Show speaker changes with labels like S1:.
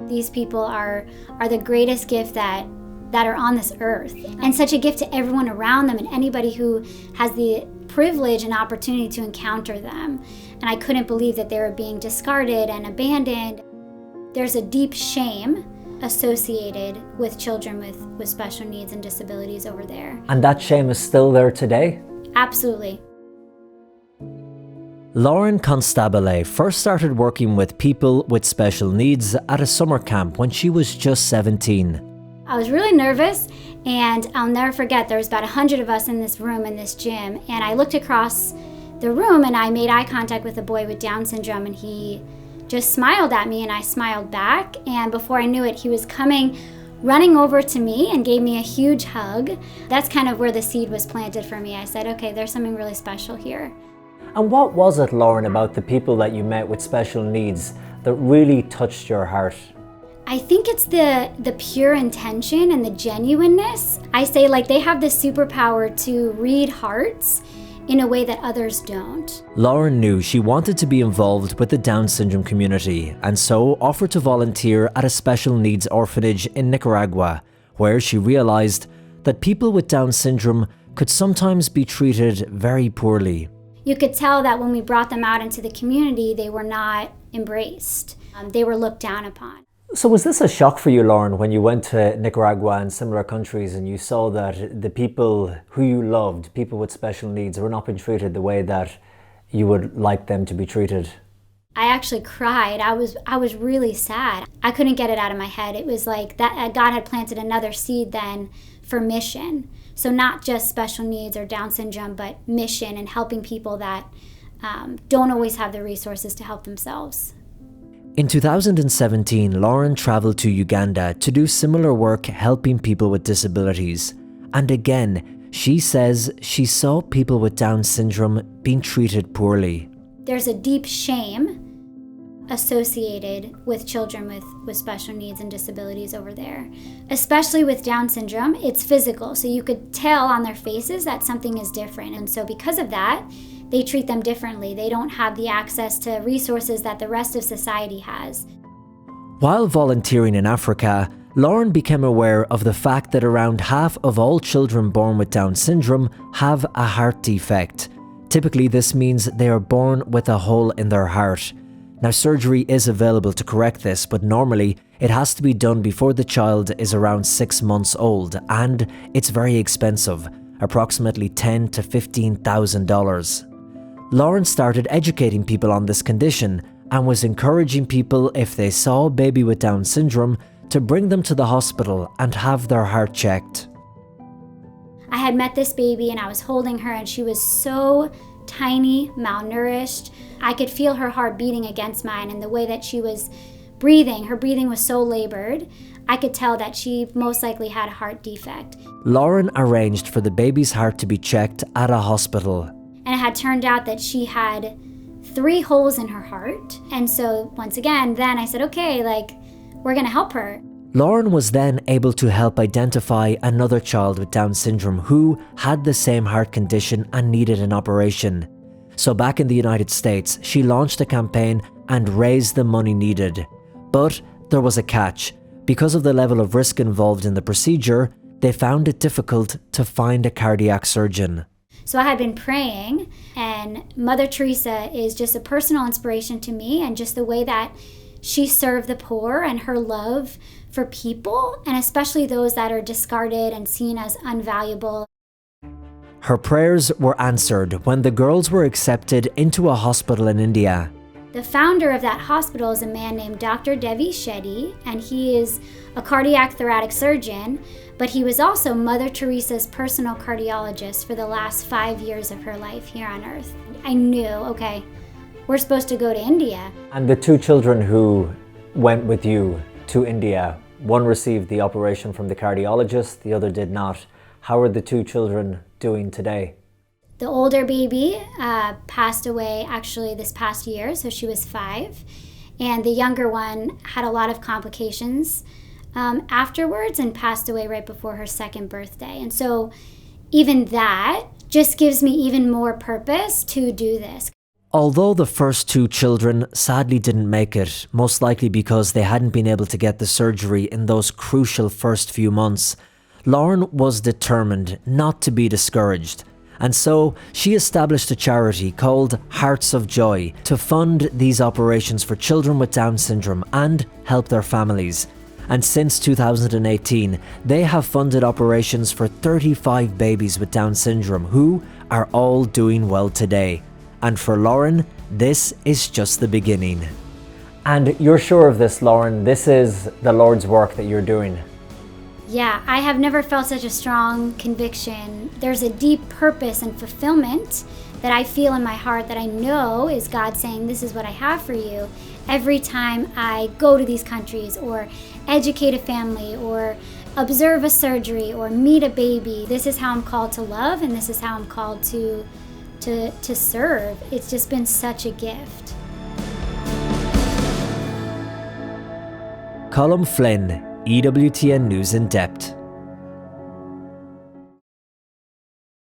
S1: These people are the greatest gift that are on this earth, and such a gift to everyone around them and anybody who has the privilege and opportunity to encounter them. And I couldn't believe that they were being discarded and abandoned. There's a deep shame associated with children with special needs and disabilities over there.
S2: And that shame is still there today?
S1: Absolutely.
S2: Lauren Costabile first started working with people with special needs at a summer camp when she was just 17.
S1: I was really nervous, and I'll never forget, there was about 100 of us in this room, in this gym, and I looked across the room and I made eye contact with a boy with Down syndrome, and he just smiled at me and I smiled back, and before I knew it, he was running over to me and gave me a huge hug. That's kind of where the seed was planted for me. I said, okay, there's something really special here.
S2: And what was it, Lauren, about the people that you met with special needs that really touched your heart?
S1: I think it's the pure intention and the genuineness. I say, like, they have the superpower to read hearts in a way that others don't.
S2: Lauren knew she wanted to be involved with the Down syndrome community, and so offered to volunteer at a special needs orphanage in Nicaragua, where she realized that people with Down syndrome could sometimes be treated very poorly.
S1: You could tell that when we brought them out into the community, they were not embraced. They were looked down upon.
S2: So was this a shock for you, Lauren, when you went to Nicaragua and similar countries and you saw that the people who you loved, people with special needs, were not being treated the way that you would like them to be treated?
S1: I actually cried. I was really sad. I couldn't get it out of my head. It was like that God had planted another seed then for mission. So not just special needs or Down syndrome, but mission and helping people that don't always have the resources to help themselves.
S2: In 2017, Lauren traveled to Uganda to do similar work helping people with disabilities. And again, she says she saw people with Down syndrome being treated poorly.
S1: There's a deep shame associated with children with special needs and disabilities over there. Especially with Down syndrome, it's physical, so you could tell on their faces that something is different. And so because of that, they treat them differently. They don't have the access to resources that the rest of society has.
S2: While volunteering in Africa, Lauren became aware of the fact that around half of all children born with Down syndrome have a heart defect. Typically, this means they are born with a hole in their heart. Now, surgery is available to correct this, but normally it has to be done before the child is around 6 months old, and it's very expensive, approximately $10,000 to $15,000. Lauren started educating people on this condition and was encouraging people, if they saw a baby with Down syndrome, to bring them to the hospital and have their heart checked.
S1: I had met this baby and I was holding her, and she was so tiny, malnourished. I could feel her heart beating against mine, and the way that she was breathing, her breathing was so labored, I could tell that she most likely had a heart defect.
S2: Lauren arranged for the baby's heart to be checked at a hospital.
S1: And it had turned out that she had 3 holes in her heart. And so once again, then I said, okay, we're gonna help her.
S2: Lauren was then able to help identify another child with Down syndrome who had the same heart condition and needed an operation. So back in the United States, she launched a campaign and raised the money needed. But there was a catch. Because of the level of risk involved in the procedure, they found it difficult to find a cardiac surgeon.
S1: So I had been praying, and Mother Teresa is just a personal inspiration to me, and just the way that she served the poor and her love for people, and especially those that are discarded and seen as unvaluable.
S2: Her prayers were answered when the girls were accepted into a hospital in India.
S1: The founder of that hospital is a man named Dr. Devi Shetty, and he is a cardiac thoracic surgeon, but he was also Mother Teresa's personal cardiologist for the last 5 years of her life here on Earth. I knew, okay, we're supposed to go to India.
S2: And the 2 children who went with you to India, one received the operation from the cardiologist, the other did not. How are the 2 children doing today?
S1: The older baby passed away actually this past year, so she was 5. And the younger one had a lot of complications afterwards and passed away right before her 2nd birthday. And so even that just gives me even more purpose to do this.
S2: Although the first 2 children sadly didn't make it, most likely because they hadn't been able to get the surgery in those crucial first few months, Lauren was determined not to be discouraged. And so she established a charity called Hearts of Joy to fund these operations for children with Down syndrome and help their families. And since 2018, they have funded operations for 35 babies with Down syndrome who are all doing well today. And for Lauren, this is just the beginning. And you're sure of this, Lauren? This is the Lord's work that you're doing?
S1: Yeah, I have never felt such a strong conviction. There's a deep purpose and fulfillment that I feel in my heart that I know is God saying, this is what I have for you. Every time I go to these countries or educate a family or observe a surgery or meet a baby, this is how I'm called to love and this is how I'm called to serve. It's just been such a gift.
S2: Colm Flynn, EWTN News In Depth.